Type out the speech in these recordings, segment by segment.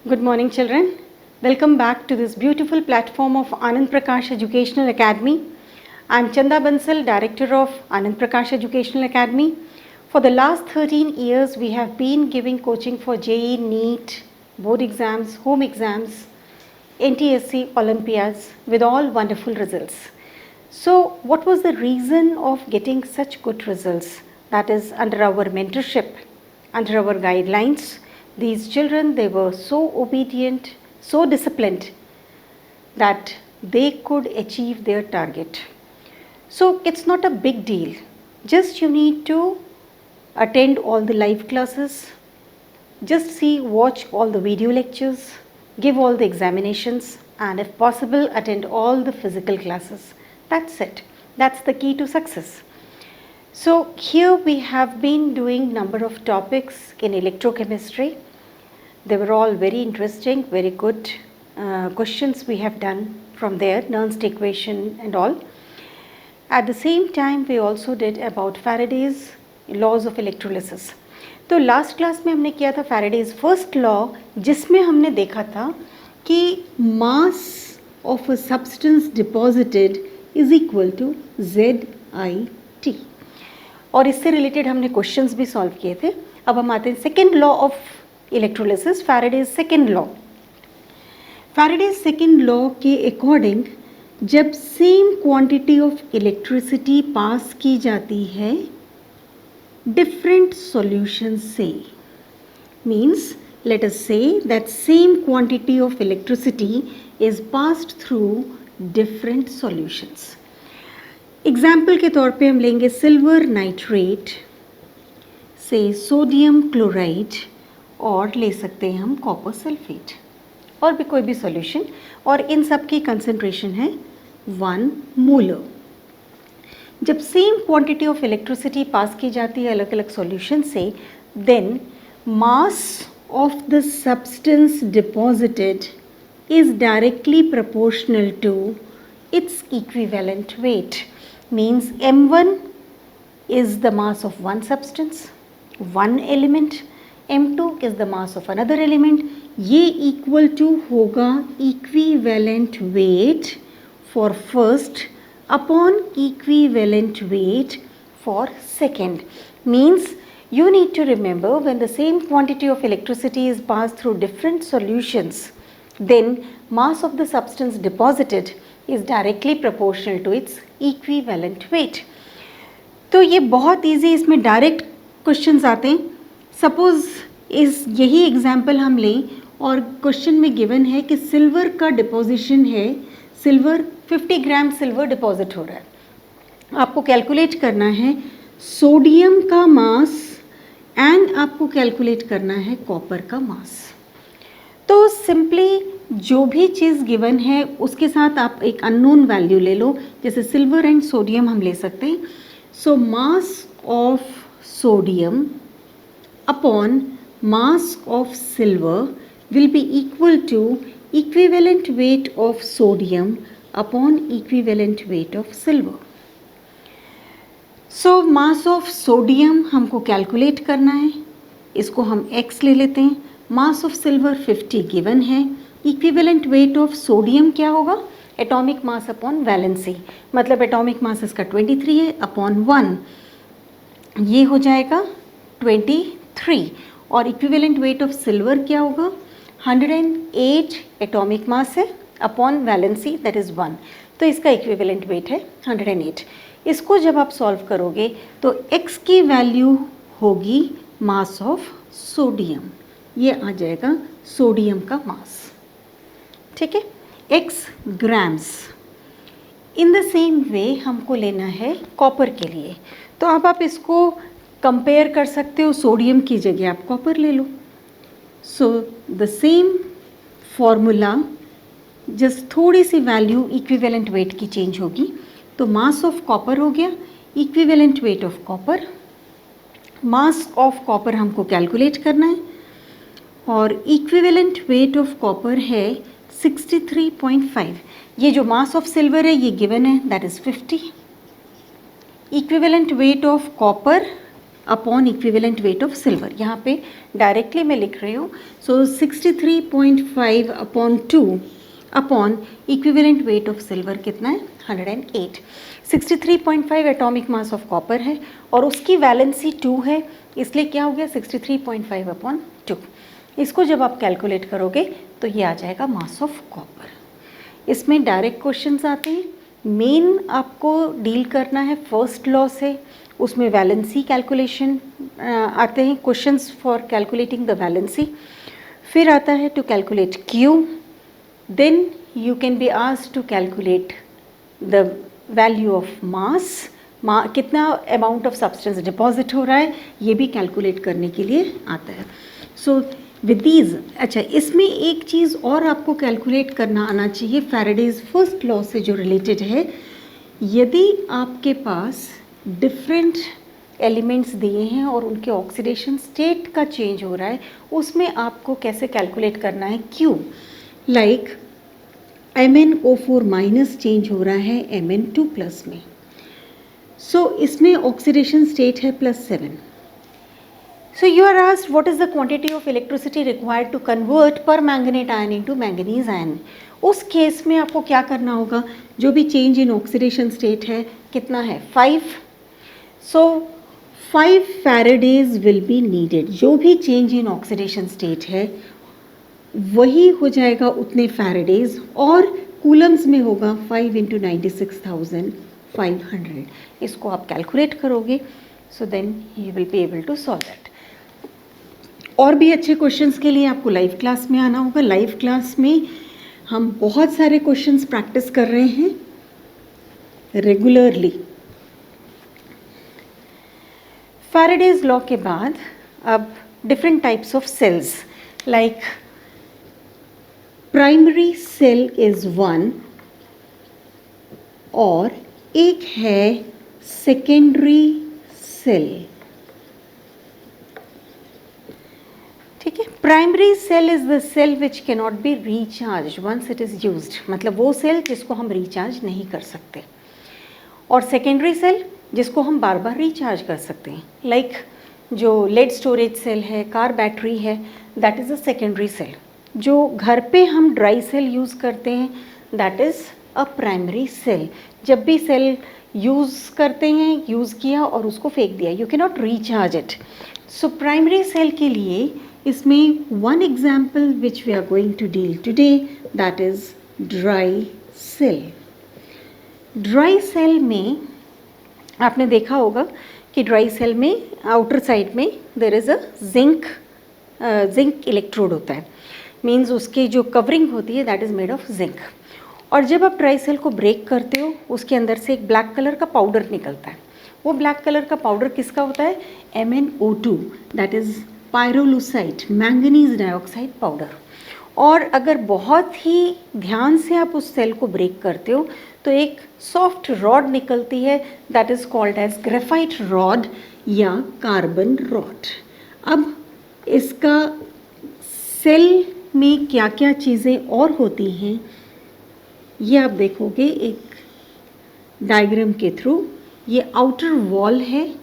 Good morning, children. Welcome back to this beautiful platform of Anand Prakash Educational Academy. I am Chanda Bansal, Director of Anand Prakash Educational Academy. For the last 13 years, we have been giving coaching for JEE, NEET, board exams, home exams, NTSC, Olympiads with all wonderful results. So, what was the reason of getting such good results? That is under our mentorship, under our guidelines. These children, they were so obedient, so disciplined that they could achieve their target. So it's not a big deal. Just you need to attend all the live classes, just watch all the video lectures, give all the examinations, and if possible, attend all the physical classes. That's it. That's the key to success. So here we have been doing number of topics in electrochemistry. They were all very interesting, very good questions we have done from there, Nernst equation and all. At the same time, we also did about Faraday's laws of electrolysis. तो last class में हमने किया था Faraday's first law, जिसमें हमने देखा था कि mass of a substance deposited is equal to ZIT. और इससे रिलेटेड हमने क्वेश्चंस भी सॉल्व किए थे. अब हम आते हैं second law of electrolysis, Faraday's second law. Faraday's second law के अकॉर्डिंग जब same quantity of electricity pass की जाती है डिफरेंट सॉल्यूशन से, means let us say that same quantity of electricity is passed through different solutions. Example के तौर पे हम लेंगे सिल्वर नाइट्रेट से सोडियम क्लोराइड, और ले सकते हैं हम कॉपर सल्फेट, और भी कोई भी सॉल्यूशन, और इन सब की कंसंट्रेशन है 1 मोलर. जब same quantity of electricity pass की जाती है अलग अलग सॉल्यूशन से, then mass of the substance deposited is directly proportional to its equivalent weight. Means M1 is the mass of one substance, one element, M2 is the mass of another element. ये equal to होगा equivalent weight for first upon equivalent weight for second. Means you need to remember when the same quantity of electricity is passed through different solutions, then mass of the substance deposited is directly proportional to its equivalent weight. तो ये बहुत easy, इसमें direct questions आते हैं. Suppose इस यही example हम लें और क्वेश्चन में गिवन है कि सिल्वर का डिपोजिशन है, सिल्वर 50 ग्राम सिल्वर डिपॉजिट हो रहा है. आपको कैलकुलेट करना है सोडियम का मास एंड आपको कैलकुलेट करना है कॉपर का मास. तो सिंपली जो भी चीज़ गिवन है उसके साथ आप एक अननोन वैल्यू ले लो. जैसे सिल्वर एंड सोडियम हम ले सकते हैं. So mass of sodium upon mass of silver will be equal to equivalent weight of sodium upon equivalent weight of silver. So mass of sodium हमको कैलकुलेट करना है, इसको हम x ले लेते हैं. मास ऑफ सिल्वर 50 गिवन है. Equivalent weight of sodium क्या होगा? एटॉमिक मास अपॉन वैलेंसी, मतलब एटॉमिक मास इसका 23 है अपॉन 1, ये हो जाएगा 23. और इक्विवेलेंट वेट ऑफ सिल्वर क्या होगा? 108 एटॉमिक मास है अपॉन वैलेंसी दैट इज़ 1, तो इसका इक्विवेलेंट वेट है 108. इसको जब आप सॉल्व करोगे तो x की वैल्यू होगी मास ऑफ सोडियम, ये आ जाएगा सोडियम का मास. ठीक है, x grams. In the same way हमको लेना है कॉपर के लिए. तो अब आप इसको कंपेयर कर सकते हो, सोडियम की जगह आप कॉपर ले लो. So the same formula, just थोड़ी सी वैल्यू इक्विवेलेंट वेट की चेंज होगी. तो मास ऑफ कॉपर हो गया equivalent weight of copper. Mass of copper हमको कैलकुलेट करना है और इक्विवेलेंट वेट ऑफ कॉपर है 63.5. ये जो मास ऑफ सिल्वर है ये गिवन है, that is 50. Equivalent weight of copper upon equivalent weight of silver. यहाँ पे डायरेक्टली मैं लिख रही हूँ, सो 63.5 upon 2 upon equivalent weight of silver कितना है 108। 63.5 एटॉमिक मास ऑफ कॉपर है और उसकी वैलेंसी 2 है, इसलिए क्या हो गया 63.5 अपॉन 2। इसको जब आप कैलकुलेट करोगे तो ये आ जाएगा मास ऑफ कॉपर। इसमें डायरेक्ट क्वेश्चंस आते हैं। मेन आपको डील करना है फर्स्ट लॉ से, उसमें वैलेंसी कैलकुलेशन आते हैं, questions for calculating the valency. फिर आता है to calculate Q, then you can be asked to calculate the value of mass, कितना अमाउंट ऑफ सब्सटेंस डिपॉजिट हो रहा है, ये भी कैलकुलेट करने के लिए आता है। सो विद दीज, अच्छा इसमें एक चीज़ और आपको कैलकुलेट करना आना चाहिए फैराडेज फर्स्ट लॉ से जो रिलेटेड है। यदि आपके पास डिफरेंट एलिमेंट्स दिए हैं और उनके ऑक्सीडेशन स्टेट का चेंज हो रहा है, उसमें आपको कैसे कैलकुलेट करना है Q. Like MnO4 minus change हो रहा है Mn2 प्लस में, सो इसमें ऑक्सीडेशन स्टेट है +7। So you are asked what is the quantity of electricity required to convert permanganate ion into manganese ion। उस केस में आपको क्या करना होगा, जो भी चेंज इन ऑक्सीडेशन स्टेट है कितना है 5, सो 5 फैराडेज विल बी नीडेड। जो भी चेंज इन ऑक्सीडेशन स्टेट है वही हो जाएगा उतने फैराडेज, और कूलम्स में होगा 5 × 96,500। इसको आप कैलकुलेट करोगे, so then you will be able to solve that. और भी अच्छे क्वेश्चंस के लिए आपको लाइव क्लास में आना होगा। लाइव क्लास में हम बहुत सारे क्वेश्चंस प्रैक्टिस कर रहे हैं रेगुलरली। फैराडेज लॉ के बाद अब different types of cells, like primary cell is 1 और एक है सेकेंडरी सेल। ठीक है, primary cell is the cell which can not be recharge once it is used, मतलब वो सेल जिसको हम रिचार्ज नहीं कर सकते, और सेकेंडरी सेल जिसको हम बार बार रिचार्ज कर सकते हैं। लाइक जो लेड स्टोरेज सेल है, कार बैटरी है, that is a secondary cell. जो घर पे हम ड्राई सेल यूज़ करते हैं that is a primary cell. जब भी सेल यूज़ करते हैं, यूज़ किया और उसको फेंक दिया, you can not recharge it. So primary cell के लिए इसमें one example which we are going to deal today, that is dry cell. Dry cell में आपने देखा होगा कि ड्राई सेल में आउटर साइड में there is a zinc electrode होता है, मीन्स उसकी जो कवरिंग होती है that is made of zinc. और जब आप ड्राई सेल को ब्रेक करते हो, उसके अंदर से एक ब्लैक कलर का पाउडर निकलता है। वो ब्लैक कलर का पाउडर किसका होता है, MnO2, that is pyrolusite, manganese dioxide powder. और अगर बहुत ही ध्यान से आप उस सेल को ब्रेक करते हो तो एक सॉफ्ट रॉड निकलती है, that is called as graphite rod या कार्बन रॉड। अब इसका सेल में क्या क्या चीज़ें और होती हैं ये आप देखोगे एक डायग्राम के थ्रू। ये आउटर वॉल है,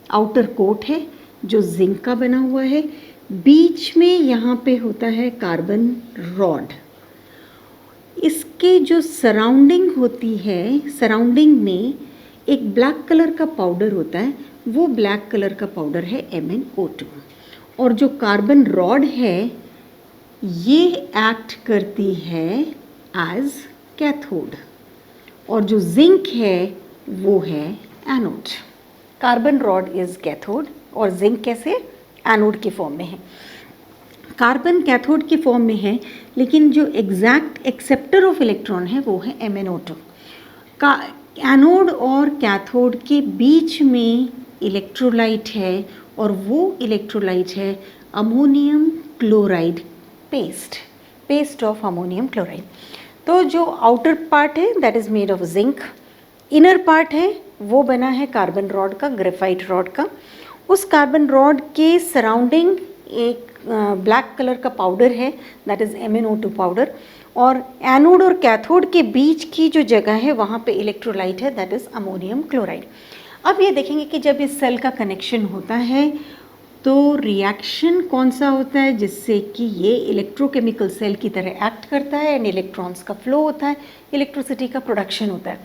आउटर कोट है जो जिंक का बना हुआ है, बीच में यहाँ पे होता है कार्बन रॉड। इसके जो सराउंडिंग होती है, सराउंडिंग में एक ब्लैक कलर का पाउडर होता है, वो ब्लैक कलर का पाउडर है MnO2। और जो कार्बन रॉड है ये एक्ट करती है एज कैथोड, और जो जिंक है वो है anode. Carbon rod is cathode और जिंक कैसे एनोड के फॉर्म में है। कार्बन कैथोड के फॉर्म में है, लेकिन जो एग्जैक्ट एक्सेप्टर ऑफ इलेक्ट्रॉन है वो है MnO2 का। एनोड और कैथोड के बीच में इलेक्ट्रोलाइट है और वो इलेक्ट्रोलाइट है ammonium chloride paste of ammonium chloride. तो जो आउटर पार्ट है that is made of zinc, inner part है वो बना है कार्बन रॉड का, ग्रेफाइट रॉड का। उस कार्बन रॉड के सराउंडिंग एक ब्लैक कलर का पाउडर है दैट इज़ MnO2 पाउडर, और एनोड और कैथोड के बीच की जो जगह है वहाँ पे इलेक्ट्रोलाइट है दैट इज़ अमोनियम क्लोराइड। अब ये देखेंगे कि जब इस सेल का कनेक्शन होता है तो रिएक्शन कौन सा होता है जिससे कि ये इलेक्ट्रोकेमिकल सेल की तरह एक्ट करता है एंड इलेक्ट्रॉन्स का फ्लो होता है, इलेक्ट्रिसिटी का प्रोडक्शन होता है।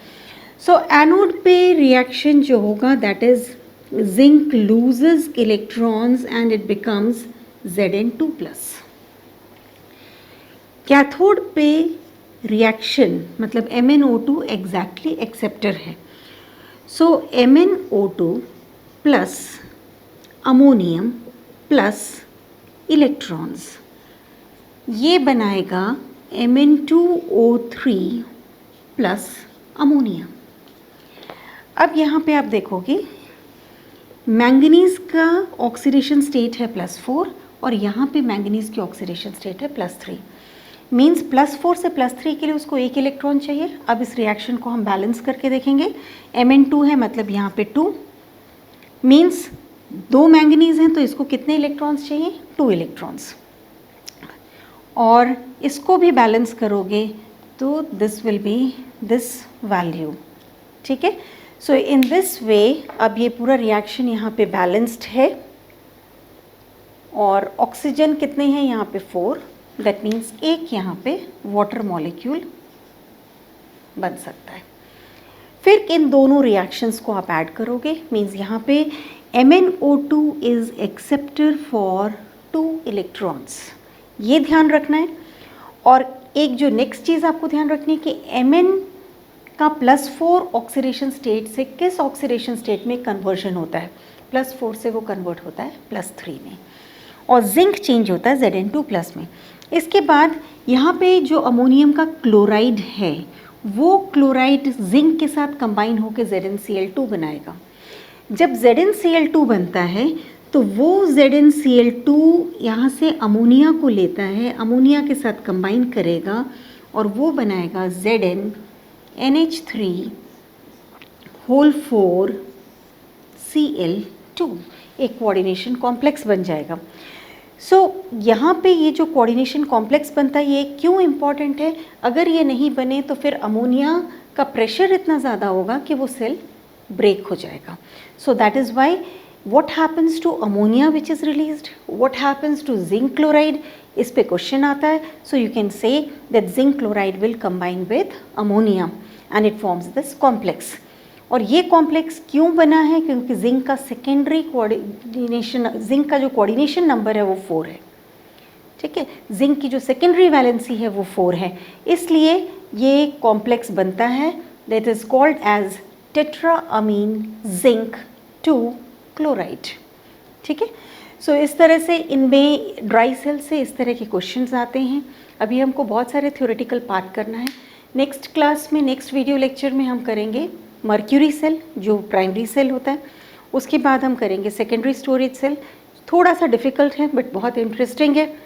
सो एनोड पे रिएक्शन जो होगा that is zinc loses electrons and it becomes Zn2+। Cathode पे रिएक्शन मतलब MnO2 एग्जैक्टली एक्सेप्टर है। सो MnO2 plus ammonium plus electrons ये बनाएगा Mn2O3 प्लस अमोनियम। अब यहाँ पे आप देखोगे मैंगनीज का ऑक्सीडेशन स्टेट है +4 और यहाँ पे मैंगनीज की ऑक्सीडेशन स्टेट है +3। मीन्स +4 से +3 के लिए उसको एक इलेक्ट्रॉन चाहिए। अब इस रिएक्शन को हम बैलेंस करके देखेंगे। Mn2 है मतलब यहाँ पे 2, मीन्स 2 मैंगनीज हैं तो इसको कितने इलेक्ट्रॉन्स चाहिए? 2 इलेक्ट्रॉन्स। और इसको भी बैलेंस करोगे तो this will be this value. ठीक है, सो इन दिस वे अब ये पूरा रिएक्शन यहाँ पे बैलेंस्ड है और ऑक्सीजन कितने हैं यहाँ पे 4, दैट मीन्स एक यहाँ पे वाटर मॉलिक्यूल बन सकता है। फिर इन दोनों रिएक्शंस को आप ऐड करोगे, मीन्स यहाँ पे MnO2 is acceptor for 2 electrons, ये ध्यान रखना है। और एक जो नेक्स्ट चीज़ आपको ध्यान रखनी है कि Mn का +4 ऑक्सीडेशन स्टेट से किस ऑक्सीडेशन स्टेट में कन्वर्जन होता है? +4 से वो कन्वर्ट होता है +3 में और जिंक चेंज होता है Zn2+ में। इसके बाद यहाँ पे जो अमोनियम का क्लोराइड है वो क्लोराइड जिंक के साथ कंबाइन होकर ZnCl2 बनाएगा। जब ZnCl2 बनता है तो वो ZnCl2 यहाँ से अमोनिया को लेता है, अमोनिया के साथ कंबाइन करेगा और वो बनाएगा ZnNH3 एक कोऑर्डिनेशन कॉम्प्लेक्स बन जाएगा। सो यहाँ पे ये जो कोऑर्डिनेशन कॉम्प्लेक्स बनता है ये क्यों इम्पॉर्टेंट है? अगर ये नहीं बने तो फिर अमोनिया का प्रेशर इतना ज़्यादा होगा कि वो सेल ब्रेक हो जाएगा। So that is why what happens to ammonia which is released, what happens to zinc chloride, इस पे क्वेश्चन आता है। So you can say that zinc chloride will combine with ammonia and it forms this complex. और ये complex क्यों बना है? क्योंकि जिंक का सेकेंडरी कोऑर्डिनेशन, जिंक का जो कोऑर्डिनेशन नंबर है वो 4 है। ठीक है, जिंक की जो सेकेंडरी वैलेंसी है वो 4 है, इसलिए ये कॉम्प्लेक्स बनता है that is called as tetraammine zinc 2 chloride. ठीक है, सो इस तरह से इनमें ड्राई सेल से इस तरह के क्वेश्चंस आते हैं। अभी हमको बहुत सारे थ्योरेटिकल पार्ट करना है। नेक्स्ट क्लास में, नेक्स्ट वीडियो लेक्चर में हम करेंगे मर्क्यूरी सेल जो प्राइमरी सेल होता है, उसके बाद हम करेंगे सेकेंडरी स्टोरेज सेल। थोड़ा सा डिफ़िकल्ट है बट बहुत इंटरेस्टिंग है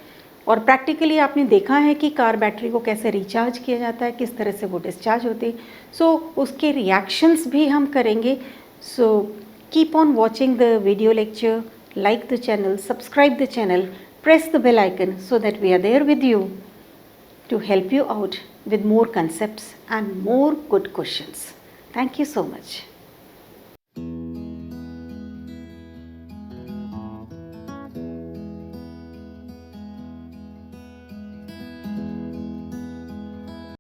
और प्रैक्टिकली आपने देखा है कि कार बैटरी को कैसे रिचार्ज किया जाता है, किस तरह से वो डिस्चार्ज होती है। सो उसके रिएक्शंस भी हम करेंगे। सो keep on watching the video lecture, like the channel, subscribe the channel, press the bell icon so that we are there with you to help you out with more concepts and more good questions. Thank you so much.